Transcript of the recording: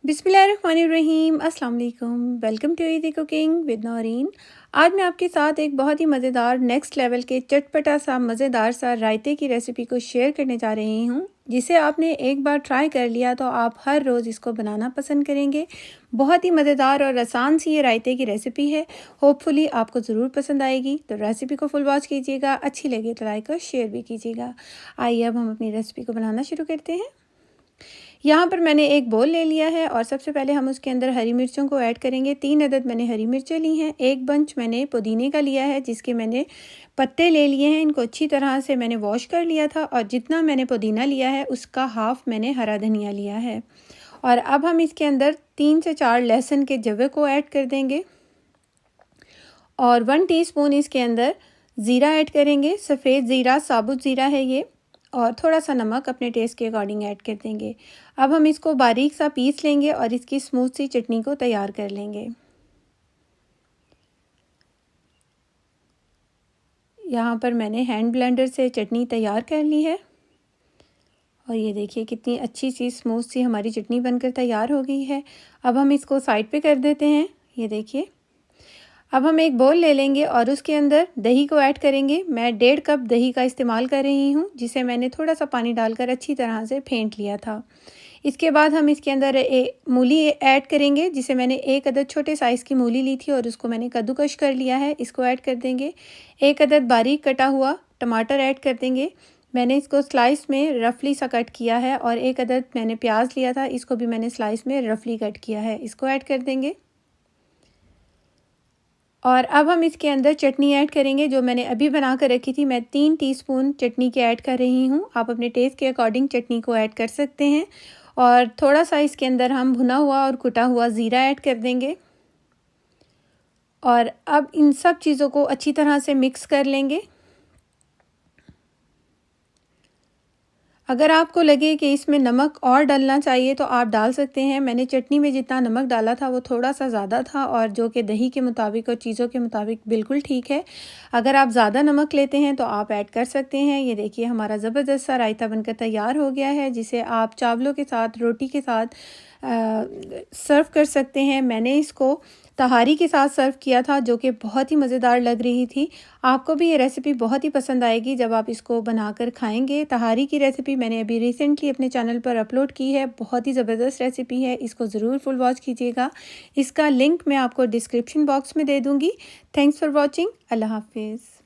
बिस्मिल्लाहिर्रहमानिर्रहीम अस्सलाम वालेकुम। Welcome to easy cooking with Naureen. आज मैं आपके साथ एक बहुत ही मज़ेदार नेक्स्ट लेवल के चटपटा सा मज़ेदार सा रायते की रेसिपी को शेयर करने जा रही हूँ, जिसे आपने एक बार ट्राई कर लिया तो आप हर रोज़ इसको बनाना पसंद करेंगे। बहुत ही मज़ेदार और आसान सी ये रायते की रेसिपी है। होपफुली आपको ज़रूर पसंद आएगी, तो रेसिपी को फुल वॉच कीजिएगा। अच्छी लगे तो लाइक और शेयर भी कीजिएगा। आइए अब हम अपनी रेसिपी को बनाना शुरू करते हैं। यहाँ पर मैंने एक बोल ले लिया है और सबसे पहले हम उसके अंदर हरी मिर्चों को ऐड करेंगे। 3 अदद मैंने हरी मिर्चें ली हैं। एक बंच मैंने पुदीने का लिया है, जिसके मैंने पत्ते ले लिए हैं। इनको अच्छी तरह से मैंने वॉश कर लिया था और जितना मैंने पुदीना लिया है उसका हाफ़ मैंने हरा धनिया लिया है। और अब हम इसके अंदर 3 से 4 लहसुन के जवे को ऐड कर देंगे और 1 टीस्पून इसके अंदर ज़ीरा ऐड करेंगे। सफ़ेद ज़ीरा, साबुत ज़ीरा है ये। और थोड़ा सा नमक अपने टेस्ट के अकॉर्डिंग ऐड कर देंगे। अब हम इसको बारीक सा पीस लेंगे और इसकी स्मूथ सी चटनी को तैयार कर लेंगे। यहाँ पर मैंने हैंड ब्लेंडर से चटनी तैयार कर ली है और ये देखिए कितनी अच्छी सी स्मूथ सी हमारी चटनी बनकर तैयार हो गई है। अब हम इसको साइड पे कर देते हैं। ये देखिए, अब हम एक बोल ले लेंगे और उसके अंदर दही को ऐड करेंगे। मैं 1.5 कप दही का इस्तेमाल कर रही हूँ, जिसे मैंने थोड़ा सा पानी डालकर अच्छी तरह से फेंट लिया था। इसके बाद हम इसके अंदर मूली ऐड करेंगे, जिसे मैंने 1 अदद छोटे साइज़ की मूली ली थी और उसको मैंने कद्दूकश कर लिया है। इसको ऐड कर देंगे। 1 अदद बारीक कटा हुआ टमाटर ऐड कर देंगे। मैंने इसको स्लाइस में रफली सा कट किया है और 1 अदद मैंने प्याज लिया था, इसको भी मैंने स्लाइस में रफली कट किया है। इसको ऐड कर देंगे और अब हम इसके अंदर चटनी ऐड करेंगे, जो मैंने अभी बना कर रखी थी। मैं 3 टीस्पून चटनी के ऐड कर रही हूँ। आप अपने टेस्ट के अकॉर्डिंग चटनी को ऐड कर सकते हैं। और थोड़ा सा इसके अंदर हम भुना हुआ और कुटा हुआ ज़ीरा ऐड कर देंगे और अब इन सब चीज़ों को अच्छी तरह से मिक्स कर लेंगे। अगर आपको लगे कि इसमें नमक और डालना चाहिए तो आप डाल सकते हैं। मैंने चटनी में जितना नमक डाला था वो थोड़ा सा ज़्यादा था, और जो कि दही के मुताबिक और चीज़ों के मुताबिक बिल्कुल ठीक है। अगर आप ज़्यादा नमक लेते हैं तो आप ऐड कर सकते हैं। ये देखिए हमारा ज़बरदस्त सा रायता बनकर तैयार हो गया है, जिसे आप चावलों के साथ, रोटी के साथ सर्व कर सकते हैं। मैंने इसको तहारी के साथ सर्व किया था, जो कि बहुत ही मज़ेदार लग रही थी। आपको भी ये रेसिपी बहुत ही पसंद आएगी जब आप इसको बनाकर खाएंगे। तहारी की रेसिपी मैंने अभी रिसेंटली अपने चैनल पर अपलोड की है। बहुत ही ज़बरदस्त रेसिपी है, इसको ज़रूर फुल वॉच कीजिएगा। इसका लिंक मैं आपको डिस्क्रिप्शन बॉक्स में दे दूँगी। Thanks for watching. अल्लाह हाफिज़।